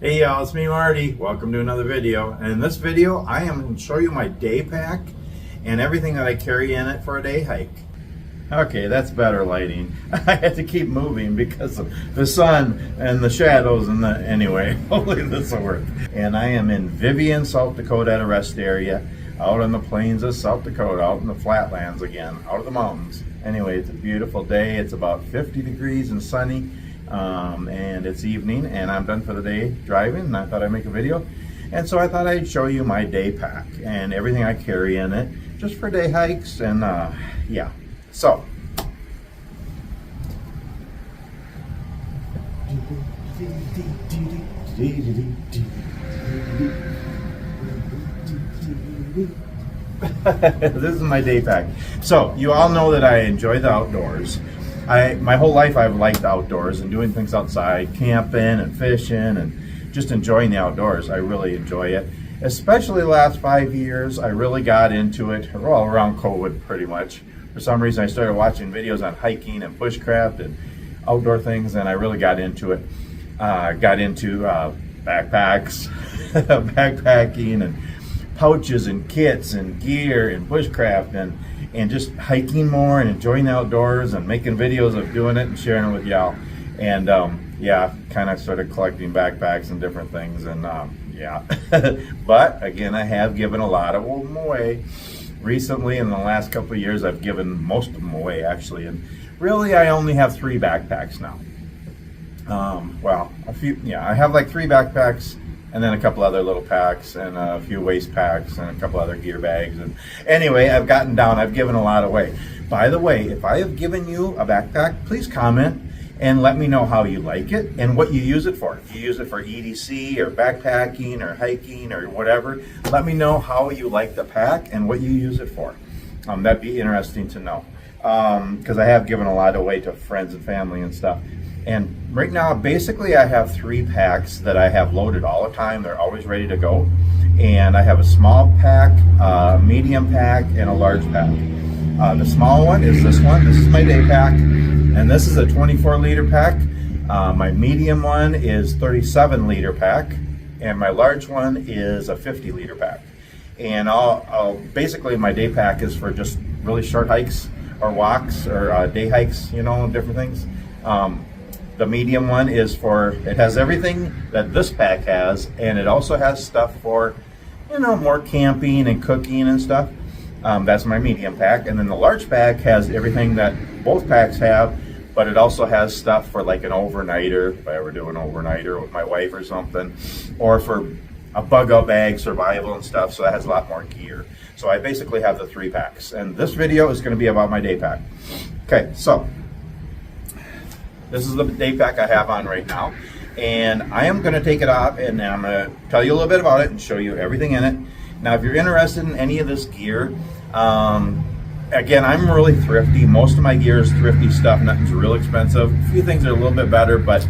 Hey y'all, it's me Marty. Welcome to another video. And in this video, I am going to show you my day pack and everything that I carry in it for a day hike. Okay, that's better lighting. I had to keep moving because of the sun and the shadows and anyway, hopefully this will work. And I am in Vivian, South Dakota at a rest area, out on the plains of South Dakota, out in the flatlands again, out of the mountains. Anyway, it's a beautiful day. It's about 50 degrees and sunny. And it's evening and I'm done for the day driving, and I thought I'd make a video. And so I thought I'd show you my day pack and everything I carry in it just for day hikes. And yeah, so this is my day pack. So you all know that I enjoy the outdoors. My whole life I've liked outdoors and doing things outside, camping and fishing and just enjoying the outdoors. I really enjoy it. Especially the last 5 years, I really got into it, well, around COVID pretty much. For some reason I started watching videos on hiking and bushcraft and outdoor things, and I really got into it. Got into backpacks, backpacking and pouches and kits and gear and bushcraft and just hiking more and enjoying the outdoors and making videos of doing it and sharing it with y'all. And yeah, kind of started collecting backpacks and different things, and yeah. But again, I have given a lot of them away. Recently, in the last couple of years, I've given most of them away actually, and really I only have 3 backpacks now. Well, a few, yeah, I have like 3 backpacks and then a couple other little packs and a few waist packs and a couple other gear bags. And anyway, I've given a lot away. By the way, if I have given you a backpack, please comment and let me know how you like it and what you use it for. If you use it for EDC or backpacking or hiking or whatever, let me know how you like the pack and what you use it for. That'd be interesting to know, because I have given a lot away to friends and family and stuff. And right now, basically, I have 3 packs that I have loaded all the time. They're always ready to go. And I have a small pack, a medium pack, and a large pack. The small one is this one. This is my day pack. And this is a 24-liter pack. My medium one is 37-liter pack. And my large one is a 50-liter pack. And basically, my day pack is for just really short hikes or walks or day hikes, you know, different things. The medium one is it has everything that this pack has, and it also has stuff for, you know, more camping and cooking and stuff. That's my medium pack. And then the large pack has everything that both packs have, but it also has stuff for like an overnighter, if I ever do an overnighter with my wife or something, or for a bug out bag, survival and stuff. So that has a lot more gear. So I basically have the 3 packs. And this video is going to be about my day pack. Okay, so this is the day pack I have on right now, and I am going to take it off and I'm going to tell you a little bit about it and show you everything in it. Now, if you're interested in any of this gear, again, I'm really thrifty. Most of my gear is thrifty stuff. Nothing's real expensive. A few things are a little bit better, but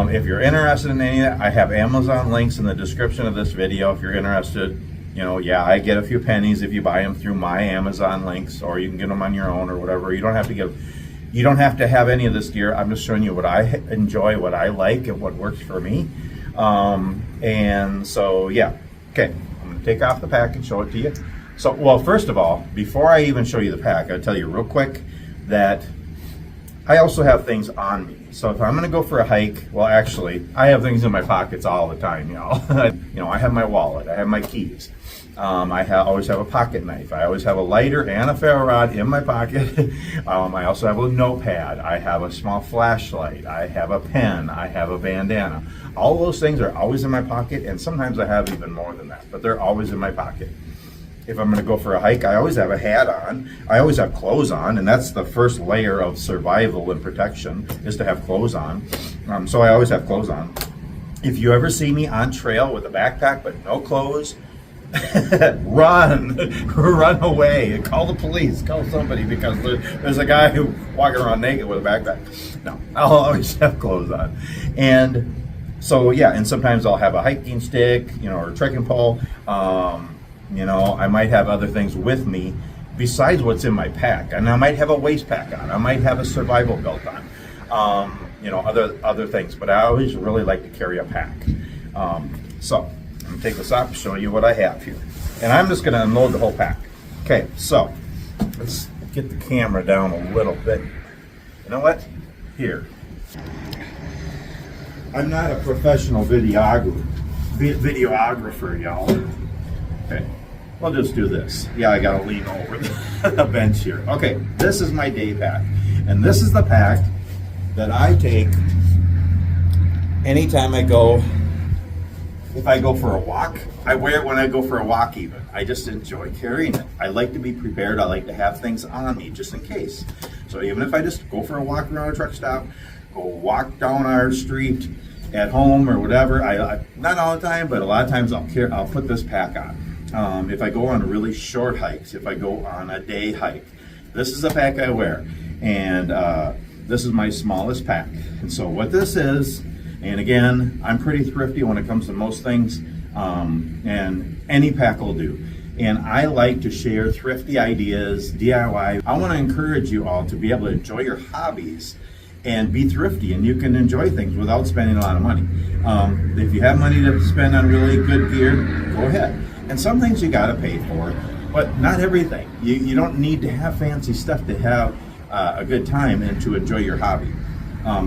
if you're interested in any of that, I have Amazon links in the description of this video. If you're interested, you know, yeah, I get a few pennies if you buy them through my Amazon links, or you can get them on your own or whatever. You don't have to have any of this gear. I'm just showing you what I enjoy, what I like, and what works for me. And so, yeah. Okay, I'm going to take off the pack and show it to you. So, well, first of all, before I even show you the pack, I'll tell you real quick that I also have things on me. So if I'm going to go for a hike, well, actually, I have things in my pockets all the time, y'all. You know, I have my wallet, I have my keys. Always have a pocket knife. I always have a lighter and a ferro rod in my pocket. I also have a notepad. I have a small flashlight. I have a pen. I have a bandana. All those things are always in my pocket, and sometimes I have even more than that, but they're always in my pocket. If I'm going to go for a hike, I always have a hat on. I always have clothes on, and that's the first layer of survival and protection, is to have clothes on. So I always have clothes on. If you ever see me on trail with a backpack but no clothes, run away, call the police, call somebody, because there's a guy who walking around naked with a backpack. No, I'll always have clothes on. And so, yeah, and sometimes I'll have a hiking stick, you know, or a trekking pole. You know, I might have other things with me besides what's in my pack, and I might have a waist pack on, I might have a survival belt on, you know, other things, but I always really like to carry a pack. So I'm gonna take this off and show you what I have here. And I'm just gonna unload the whole pack. Okay, so let's get the camera down a little bit. You know what? Here. I'm not a professional videographer, y'all. Okay, we'll just do this. Yeah, I gotta lean over the bench here. Okay, this is my day pack. And this is the pack that I take anytime I go. If I go for a walk, I wear it when I go for a walk even. I just enjoy carrying it. I like to be prepared. I like to have things on me just in case. So even if I just go for a walk around a truck stop, go walk down our street at home or whatever, I not all the time, but a lot of times I'll put this pack on. If I go on really short hikes, if I go on a day hike, this is the pack I wear. And this is my smallest pack. And so what this is, and again, I'm pretty thrifty when it comes to most things, and any pack will do. And I like to share thrifty ideas, DIY. I want to encourage you all to be able to enjoy your hobbies and be thrifty, and you can enjoy things without spending a lot of money. If you have money to spend on really good gear, go ahead. And some things you gotta pay for, but not everything. You don't need to have fancy stuff to have a good time and to enjoy your hobby.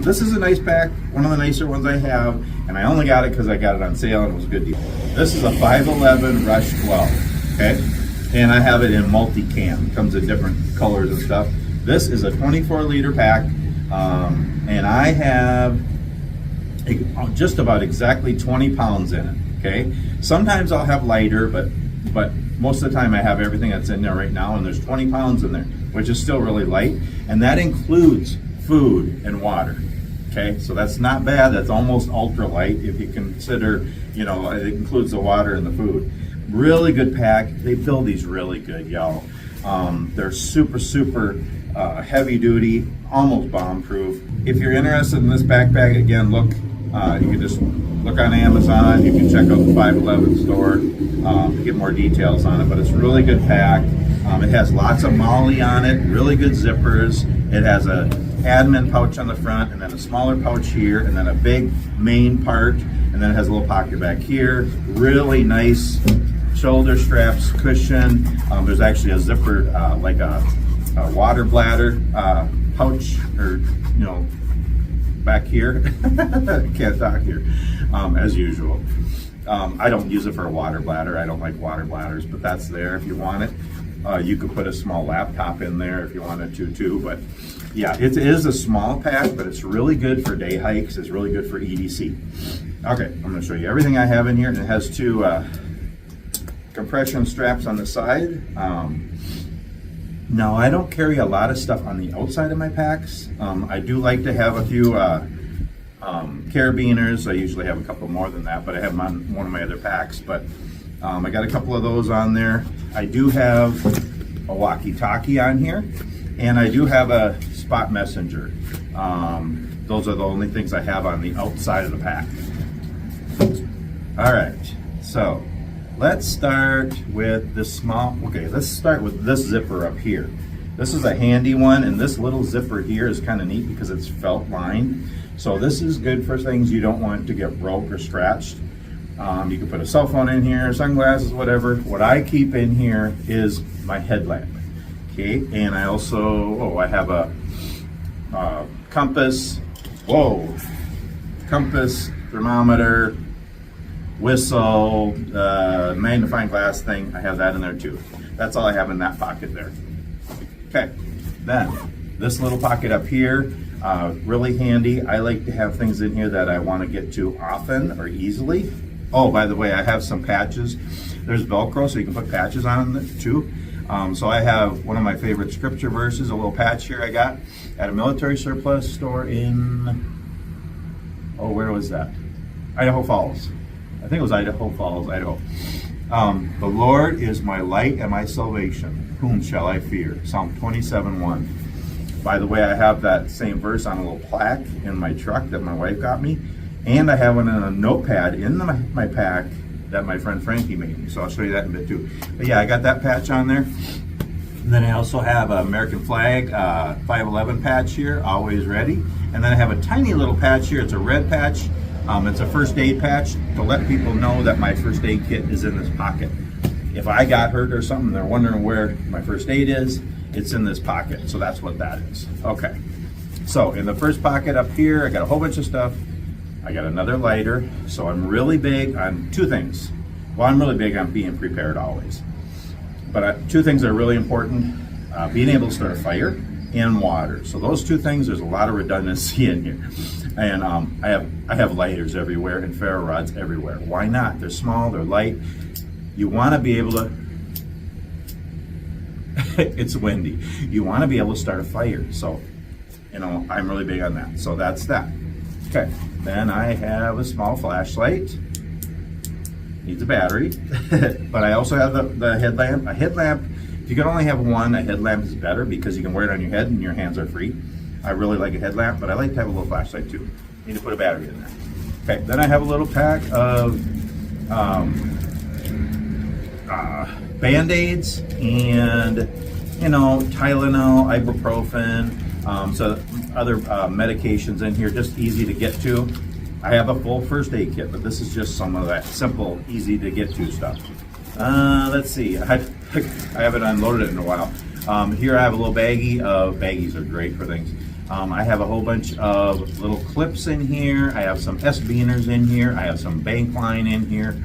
This is a nice pack, one of the nicer ones I have, and I only got it because I got it on sale and it was a good deal. This is a 511 Rush 12, okay? And I have it in multi-cam. It comes in different colors and stuff. This is a 24-liter pack, and I have just about exactly 20 pounds in it, okay? Sometimes I'll have lighter, but most of the time I have everything that's in there right now, and there's 20 pounds in there, which is still really light, and that includes food and water. Okay, so that's not bad. That's almost ultra light if you consider, you know, it includes the water and the food. Really good pack. They build these really good, y'all. They're super heavy duty, almost bomb proof. If you're interested in this backpack, again, look, you can just look on Amazon. You can check out the 511 store to get more details on it, but it's a really good pack. It has lots of MOLLE on it, really good zippers. It has a admin pouch on the front, and then a smaller pouch here, and then a big main part, and then it has a little pocket back here. Really nice shoulder straps, cushion. There's actually a zipper, like a water bladder pouch, or you know, back here. Can't talk here, as usual. I don't use it for a water bladder. I don't like water bladders, but that's there if you want it. You could put a small laptop in there if you wanted to too, but yeah, it is a small pack, but it's really good for day hikes. It's really good for EDC. Okay, I'm going to show you everything I have in here, and it has two compression straps on the side. Now, I don't carry a lot of stuff on the outside of my packs. I do like to have a few carabiners. I usually have a couple more than that, but I have them on one of my other packs. But I got a couple of those on there. I do have a walkie-talkie on here, and I do have a spot messenger. Those are the only things I have on the outside of the pack. All right, so let's start with this small, okay, let's start with this zipper up here. This is a handy one, and this little zipper here is kind of neat because it's felt lined. So this is good for things you don't want to get broke or scratched. You can put a cell phone in here, sunglasses, whatever. What I keep in here is my headlamp. Okay, and I also, I have a compass, compass, thermometer, whistle, magnifying glass thing. I have that in there too. That's all I have in that pocket there. Okay, then this little pocket up here, really handy. I like to have things in here that I want to get to often or easily. Oh, by the way, I have some patches. There's Velcro, so you can put patches on it too. So I have one of my favorite scripture verses, a little patch here I got at a military surplus store in, where was that? Idaho Falls. I think it was Idaho Falls, Idaho. The Lord is my light and my salvation. Whom shall I fear? Psalm 27:1. By the way, I have that same verse on a little plaque in my truck that my wife got me. And I have one in a notepad in my pack that my friend Frankie made me. So I'll show you that in a bit too. But yeah, I got that patch on there. And then I also have an American flag 511 patch here, always ready. And then I have a tiny little patch here. It's a red patch It's a first aid patch to let people know that my first aid kit is in this pocket. If I got hurt or something, they're wondering where my first aid is, it's in this pocket. So that's what that is. Okay. So in the first pocket up here, I got a whole bunch of stuff. I got another lighter. So I'm really big on two things. Well, I'm really big on being prepared always. But two things are really important. Being able to start a fire and water. So those two things, there's a lot of redundancy in here. And I have lighters everywhere and ferro rods everywhere. Why not? They're small, they're light. You want to be able to, it's windy. You want to be able to start a fire. So, you know, I'm really big on that. So that's that. Okay, then I have a small flashlight. Needs a battery. But I also have the headlamp. A headlamp, if you can only have one, a headlamp is better because you can wear it on your head and your hands are free. I really like a headlamp, but I like to have a little flashlight too. Need to put a battery in there. Okay, then I have a little pack of Band-Aids and, you know, Tylenol, ibuprofen, so other medications in here, just easy to get to. I have a full first aid kit, but this is just some of that simple, easy to get to stuff. Let's see, I haven't unloaded it in a while. Here I have a little baggie of, baggies are great for things. I have a whole bunch of little clips in here. I have some S-beaners in here. I have some bank line in here.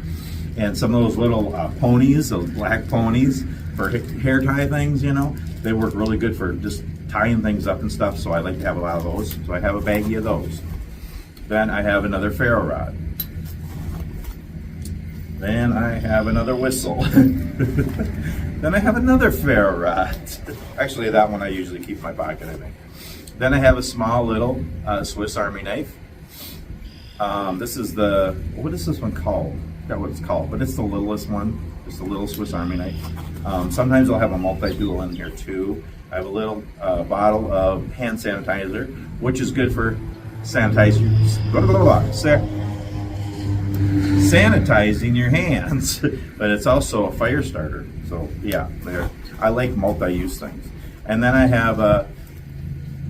And some of those little ponies, those black ponies for hair tie things, you know, they work really good for just tying things up and stuff. So I like to have a lot of those. So I have a baggie of those. Then I have another ferro rod. Then I have another whistle. Then I have another ferro rod. Actually, that one I usually keep in my pocket, I think. Then I have a small little Swiss Army knife. This is the, what is this one called? I forgot what it's called, but it's the littlest one. It's the little Swiss Army knife. Sometimes I'll have a multi-tool in here too. I have a little bottle of hand sanitizer, which is good for sanitizing your hands, but it's also a fire starter. So yeah, there. I like multi-use things. And then I have a,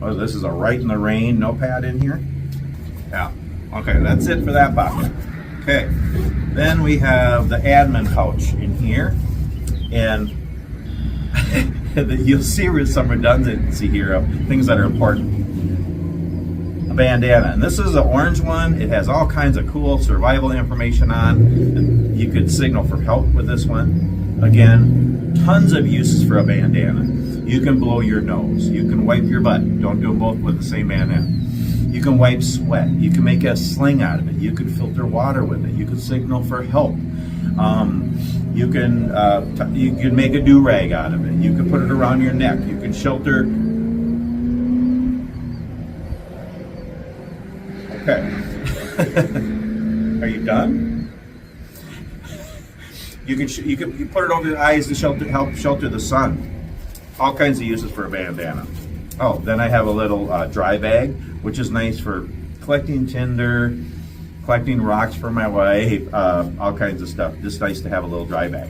oh, this is a Right in the Rain notepad in here. Yeah, okay, that's it for that pocket. Okay, then we have the admin pouch in here, and you'll see some redundancy here of things that are important. A bandana, and this is an orange one. It has all kinds of cool survival information on. You could signal for help with this one. Again, tons of uses for a bandana. You can blow your nose. You can wipe your butt. Don't do them both with the same bandana. You can wipe sweat. You can make a sling out of it. You can filter water with it. You can signal for help. You can make a do-rag out of it. You can put it around your neck. You can shelter. Okay. Are you done? You put it over the eyes to help shelter the sun. All kinds of uses for a bandana. Oh, then I have a little dry bag, which is nice for collecting tinder, collecting rocks for my wife, all kinds of stuff. Just nice to have a little dry bag.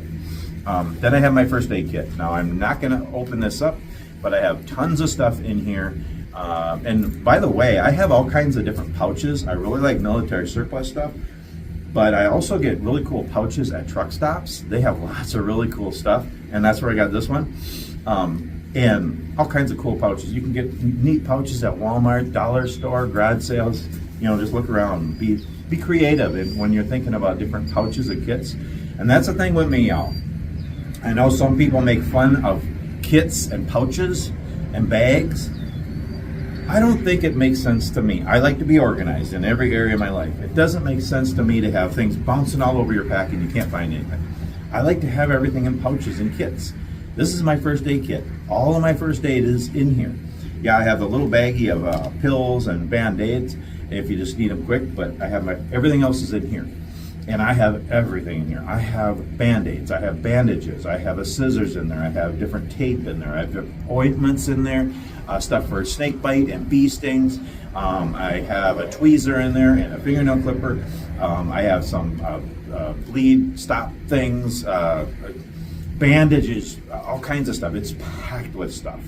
Then I have my first aid kit. Now I'm not going to open this up, but I have tons of stuff in here. And by the way, I have all kinds of different pouches. I really like military surplus stuff, but I also get really cool pouches at truck stops. They have lots of really cool stuff, and that's where I got this one. And all kinds of cool pouches. You can get neat pouches at Walmart, dollar store, garage sales. You know, just look around, be creative when you're thinking about different pouches and kits. And that's the thing with me, y'all. I know some people make fun of kits and pouches and bags. I don't think it makes sense to me. I like to be organized in every area of my life. It doesn't make sense to me to have things bouncing all over your pack and you can't find anything. I like to have everything in pouches and kits. This is my first aid kit. All of my first aid is in here. Yeah, I have a little baggie of pills and Band-Aids if you just need them quick, but I have everything else is in here. And I have everything in here. I have Band-Aids, I have bandages, I have a scissors in there, I have different tape in there, I have ointments in there, stuff for snake bite and bee stings. I have a tweezer in there and a fingernail clipper. I have some bleed stop things, bandages, all kinds of stuff. It's packed with stuff.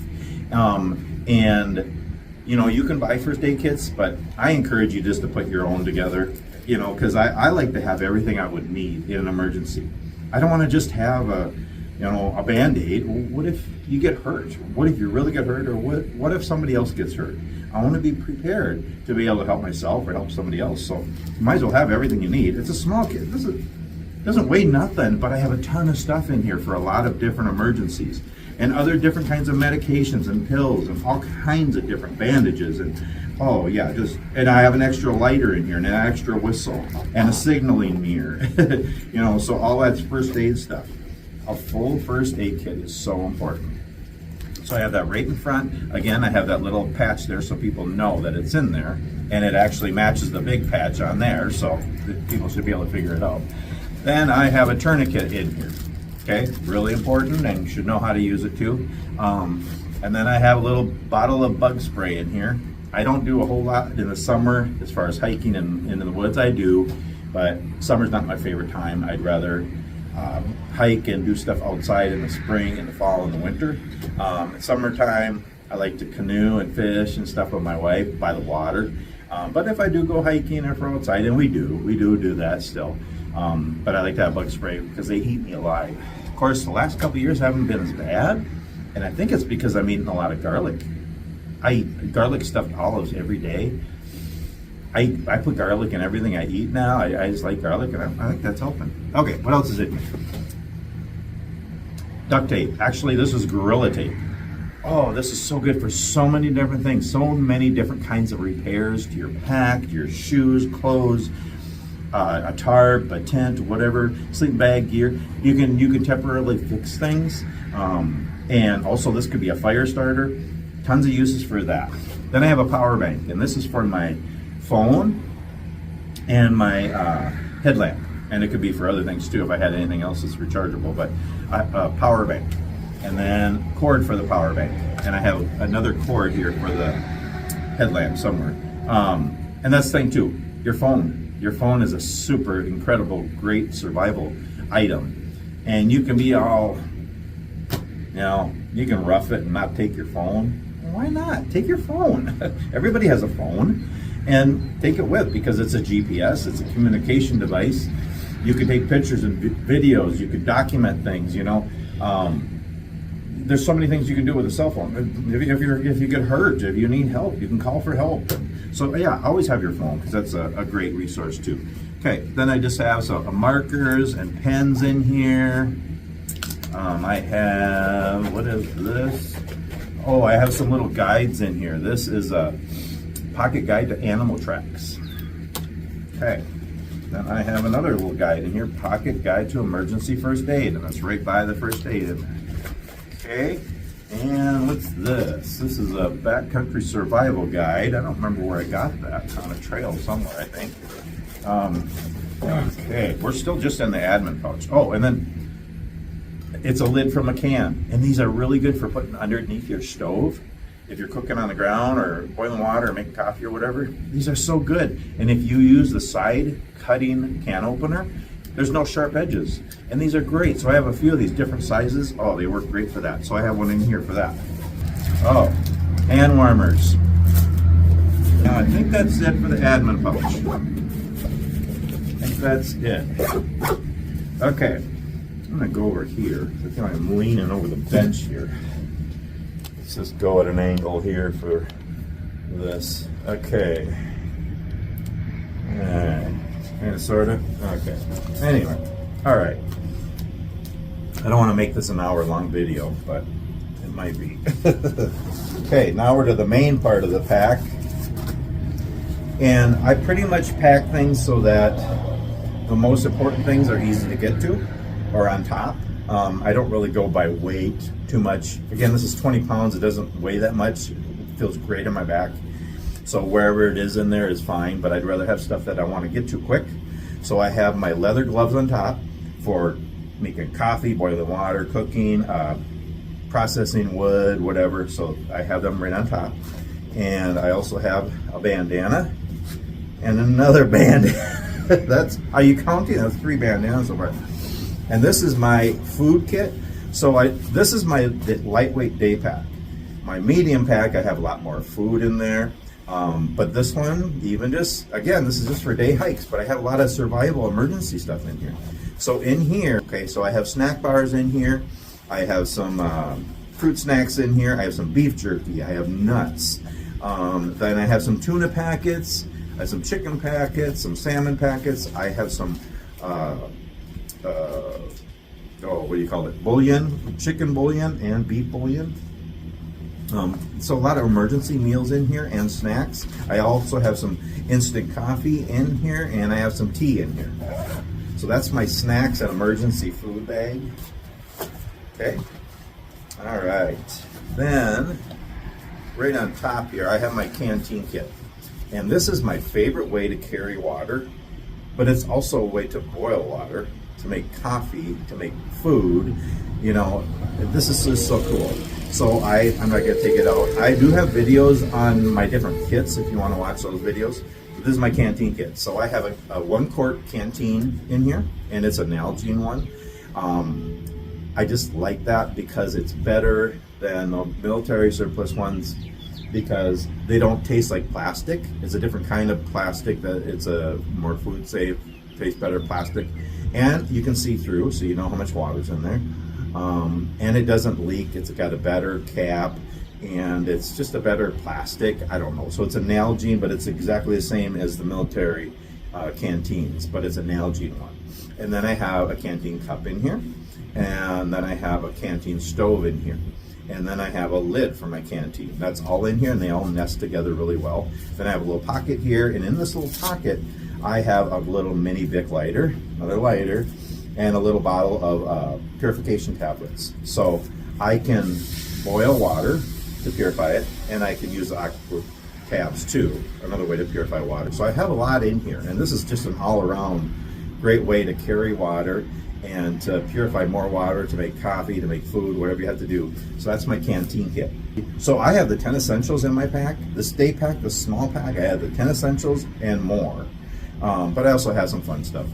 And you know, you can buy first aid kits, but I encourage you just to put your own together. you know, because I like to have everything I would need in an emergency. I don't want to just have a, you know, a Band-Aid. Well, what if you get hurt? What if you really get hurt? Or what if somebody else gets hurt? I want to be prepared to be able to help myself or help somebody else. So you might as well have everything you need. It's a small kit. This doesn't weigh nothing, but I have a ton of stuff in here for a lot of different emergencies and other different kinds of medications and pills and all kinds of different bandages and oh yeah, and I have an extra lighter in here and an extra whistle and a signaling mirror. You know, so all that's first aid stuff. A full first aid kit is so important. So I have that right in front. Again, I have that little patch there so people know that it's in there, and it actually matches the big patch on there, so people should be able to figure it out. Then I have a tourniquet in here. Okay, really important, and you should know how to use it too. And then I have a little bottle of bug spray in here. I don't do a whole lot in the summer as far as hiking and into the woods. I do, but summer's not my favorite time. I'd rather hike and do stuff outside in the spring, in the fall, and the winter. Summertime, I like to canoe and fish and stuff with my wife by the water. But if I do go hiking or for outside, and we do that still. But I like to have bug spray because they eat me alive. Of course, the last couple of years haven't been as bad, and I think it's because I'm eating a lot of garlic. I eat garlic stuffed olives every day. I put garlic in everything I eat now. I just like garlic, and I think that's helping. Okay, what else is in here? Duct tape. Actually, this is Gorilla Tape. Oh, this is so good for so many different things. So many different kinds of repairs to your pack, your shoes, clothes, a tarp, a tent, whatever, sleeping bag, gear. You can temporarily fix things. And also this could be a fire starter. Tons of uses for that. Then I have a power bank, and this is for my phone and my headlamp. And it could be for other things too if I had anything else that's rechargeable, but a power bank. And then cord for the power bank. And I have another cord here for the headlamp somewhere. And that's the thing too, your phone. Your phone is a super incredible, great survival item. And you can be all, you know, you can rough it and not take your phone. Why not? Take your phone. Everybody has a phone, and take it with, because it's a GPS, it's a communication device. You can take pictures and videos, you can document things, you know. There's so many things you can do with a cell phone. If you get hurt, if you need help, you can call for help. So yeah, always have your phone, because that's a great resource too. Okay, then I just have some markers and pens in here. I have, what is this? Oh, I have some little guides in here. This is a pocket guide to animal tracks. Okay, then I have another little guide in here, pocket guide to emergency first aid, and that's right by the first aid in there. Okay, and what's this? This is a backcountry survival guide. I don't remember where I got that. It's on a trail somewhere, I think. Okay, we're still just in the admin pouch. Oh, and then it's a lid from a can, and these are really good for putting underneath your stove if you're cooking on the ground or boiling water or making coffee or whatever. These are so good. And if you use the side cutting can opener, there's no sharp edges, and these are great. So I have a few of these different sizes. Oh, they work great for that. So I have one in here for that. Oh, hand warmers. Now I think that's it for the admin pouch. I think that's it. Okay. I'm gonna go over here. I think I'm leaning over the bench here. Let's just go at an angle here for this. Okay. Alright. Kind of, sort of. Okay. Anyway. Alright. I don't want to make this an hour-long video, but it might be. Okay, now we're to the main part of the pack. And I pretty much pack things so that the most important things are easy to get to, or on top. I don't really go by weight too much. Again, this is 20 pounds. It doesn't weigh that much. It feels great on my back. So wherever it is in there is fine, but I'd rather have stuff that I want to get to quick. So I have my leather gloves on top for making coffee, boiling water, cooking, processing wood, whatever. So I have them right on top. And I also have a bandana and another bandana. That's, are you counting? That's 3 bandanas so far. And this is my food kit. So this is my lightweight day pack. My medium pack, I have a lot more food in there. But this one, even just, again, this is just for day hikes, but I have a lot of survival emergency stuff in here. So in here, okay, so I have snack bars in here. I have some fruit snacks in here. I have some beef jerky. I have nuts. Then I have some tuna packets. I have some chicken packets, some salmon packets. I have some, what do you call it? Bouillon, chicken bouillon and beef bouillon. So a lot of emergency meals in here and snacks. I also have some instant coffee in here, and I have some tea in here. So that's my snacks and emergency food bag. Okay. All right. Then, right on top here, I have my canteen kit. And this is my favorite way to carry water, but it's also a way to boil water, to make coffee, to make food. You know, this is just so cool. So I'm not gonna take it out. I do have videos on my different kits if you wanna watch those videos. This is my canteen kit. So I have a 1 quart canteen in here, and it's a Nalgene one. I just like that because it's better than the military surplus ones because they don't taste like plastic. It's a different kind of plastic, that it's a more food safe, tastes better plastic. And you can see through, so you know how much water's in there. And it doesn't leak. It's got a better cap, and it's just a better plastic. I don't know. So it's a Nalgene, but it's exactly the same as the military canteens, but it's a Nalgene one. And then I have a canteen cup in here, and then I have a canteen stove in here, and then I have a lid for my canteen. That's all in here, and they all nest together really well. Then I have a little pocket here, and in this little pocket, I have a little mini Bic lighter, another lighter, and a little bottle of purification tablets. So I can boil water to purify it, and I can use the aqua tabs too, another way to purify water. So I have a lot in here, and this is just an all-around great way to carry water and to purify more water, to make coffee, to make food, whatever you have to do. So that's my canteen kit. So I have the 10 essentials in my pack. This Daypack, the small pack, I have the 10 essentials and more. But I also have some fun stuff.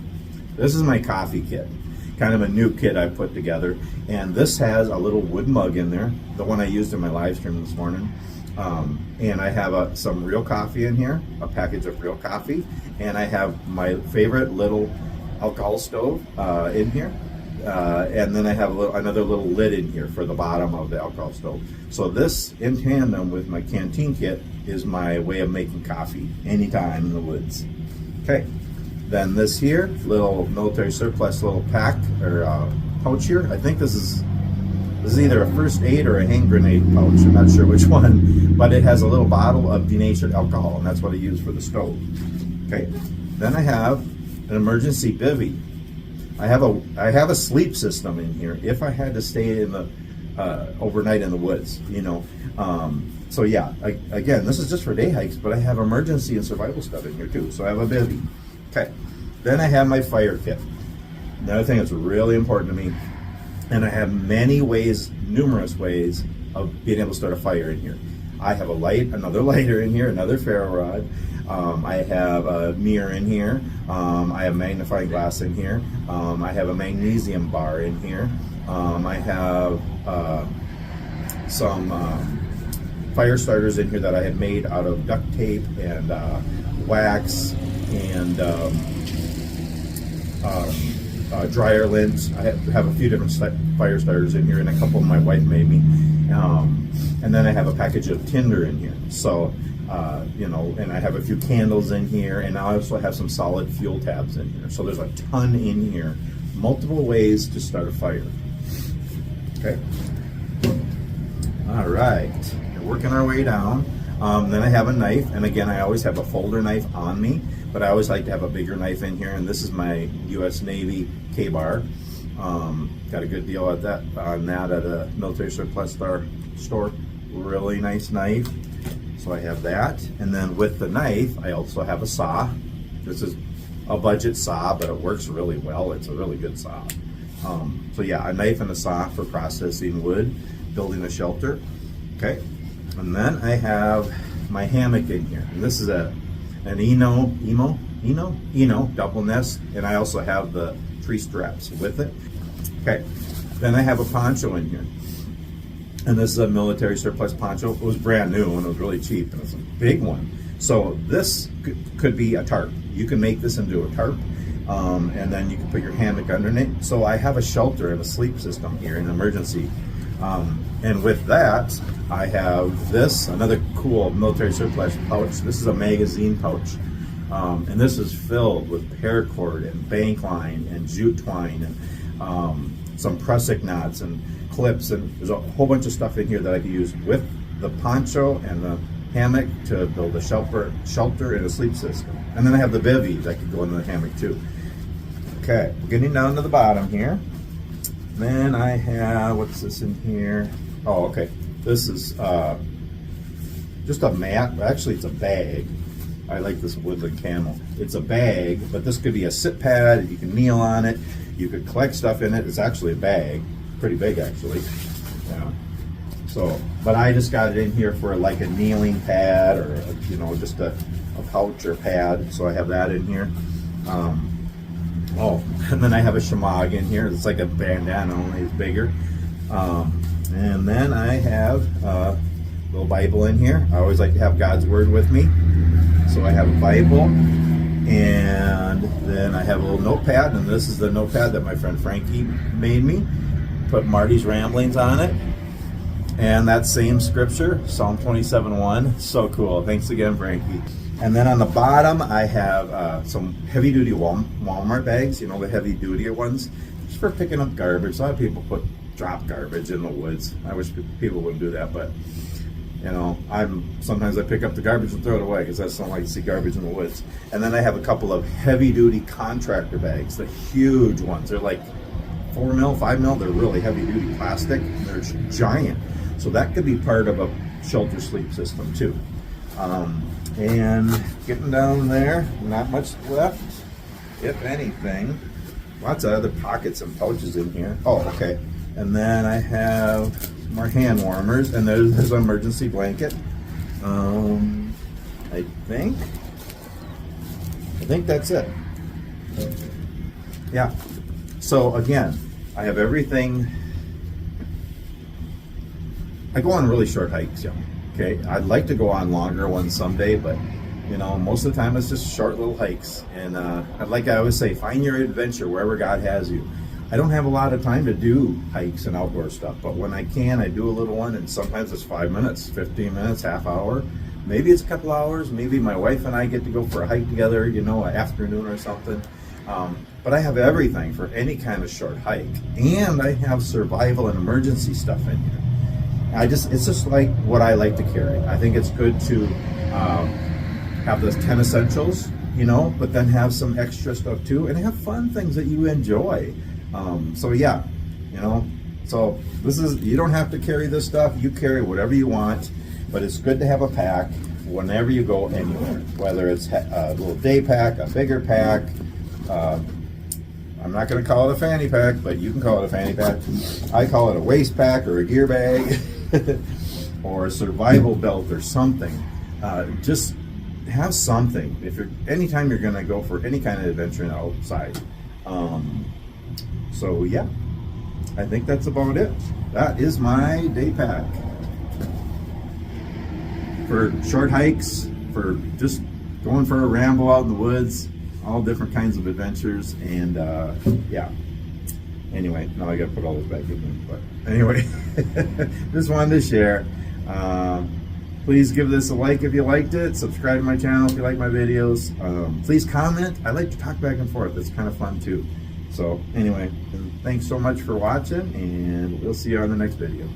This is my coffee kit, kind of a new kit I put together. And this has a little wood mug in there, the one I used in my live stream this morning. And I have some real coffee in here, a package of real coffee. And I have my favorite little alcohol stove in here. And then I have another little lid in here for the bottom of the alcohol stove. So this, in tandem with my canteen kit, is my way of making coffee anytime in the woods. Okay. Then this here, little military surplus little pack or pouch here. I think this is either a first aid or a hand grenade pouch. I'm not sure which one, but it has a little bottle of denatured alcohol, and that's what I use for the stove. Okay. Then I have an emergency bivvy. I have a sleep system in here if I had to stay in the overnight in the woods. You know. So yeah, again, this is just for day hikes, but I have emergency and survival stuff in here too. So I have a bivvy. Okay, then I have my fire kit. Another thing that's really important to me, and I have many ways, numerous ways of being able to start a fire in here. I have another lighter in here, another ferro rod. I have a mirror in here. I have magnifying glass in here. I have a magnesium bar in here. I have some fire starters in here that I had made out of duct tape and wax and dryer lint. I have a few different fire starters in here, and a couple my wife made me. And then I have a package of tinder in here. So, you know, and I have a few candles in here, and I also have some solid fuel tabs in here. So there's a ton in here. Multiple ways to start a fire. Okay. All right. We're working our way down. Then I have a knife, and again, I always have a folder knife on me, but I always like to have a bigger knife in here, and this is my U.S. Navy K-bar. Got a good deal on that at a military surplus store. Really nice knife. So I have that, and then with the knife, I also have a saw. This is a budget saw, but it works really well. It's a really good saw. So yeah, a knife and a saw for processing wood, building a shelter. Okay. And then I have my hammock in here. And this is an Eno double nest, and I also have the tree straps with it. Okay. Then I have a poncho in here. And this is a military surplus poncho. It was brand new and it was really cheap, and it's a big one. So this could be a tarp. You can make this into a tarp, and then you can put your hammock underneath. So I have a shelter and a sleep system here in emergency. And with that, I have this, another cool military surplus pouch. This is a magazine pouch. And this is filled with paracord and bank line and jute twine and some prusik knots and clips, and there's a whole bunch of stuff in here that I can use with the poncho and the hammock to build a shelter and a sleep system. And then I have the bivy that could go into the hammock too. Okay, getting down to the bottom here. Then I have, what's this in here? Oh, okay. This is just a mat. Actually, it's a bag. I like this woodland camel. It's a bag, but this could be a sit pad. You can kneel on it. You could collect stuff in it. It's actually a bag. Pretty big, actually. Yeah. So, but I just got it in here for like a kneeling pad, or just a pouch or pad. So I have that in here. Oh, and then I have a shamag in here. It's like a bandana, only it's bigger. And then I have a little Bible in here. I always like to have God's Word with me. So I have a Bible, and then I have a little notepad, and this is the notepad that my friend Frankie made me. Put Marty's ramblings on it, and that same scripture, Psalm 27:1. So cool. Thanks again, Frankie. And then on the bottom, I have some heavy-duty Walmart bags, the heavy-duty ones, just for picking up garbage. A lot of people drop garbage in the woods. I wish people wouldn't do that, but sometimes I pick up the garbage and throw it away because I just don't like to see garbage in the woods. And then I have a couple of heavy-duty contractor bags, the huge ones. They're like 4 mil, 5 mil. They're really heavy-duty plastic. They're giant. So that could be part of a shelter sleep system too. And getting down there, not much left, if anything. Lots of other pockets and pouches in here. Oh, okay. And then I have more hand warmers, and there's an emergency blanket. I think that's it. Yeah. So again, I have everything. I go on really short hikes, okay? I'd like to go on longer ones someday, but most of the time it's just short little hikes. And like I always say, find your adventure wherever God has you. I don't have a lot of time to do hikes and outdoor stuff, but when I can, I do a little one, and sometimes it's 5 minutes, 15 minutes, half hour. Maybe it's a couple hours. Maybe my wife and I get to go for a hike together, an afternoon or something. But I have everything for any kind of short hike, and I have survival and emergency stuff in here. It's just like what I like to carry. I think it's good to have those 10 essentials, but then have some extra stuff too, and have fun things that you enjoy. So yeah, so this is, you don't have to carry this stuff. You carry whatever you want, but it's good to have a pack whenever you go anywhere, whether it's a little day pack, a bigger pack. I'm not going to call it a fanny pack, but you can call it a fanny pack. I call it a waist pack or a gear bag or a survival belt or something. Just have something anytime you're going to go for any kind of adventure outside. So yeah, I think that's about it. That is my day pack for short hikes, for just going for a ramble out in the woods, all different kinds of adventures. And yeah, anyway, now I gotta put all this back in, but anyway, just wanted to share. Please give this a like if you liked it. Subscribe to my channel if you like my videos. Please comment. I like to talk back and forth. It's kind of fun too. So anyway, thanks so much for watching, and we'll see you on the next video.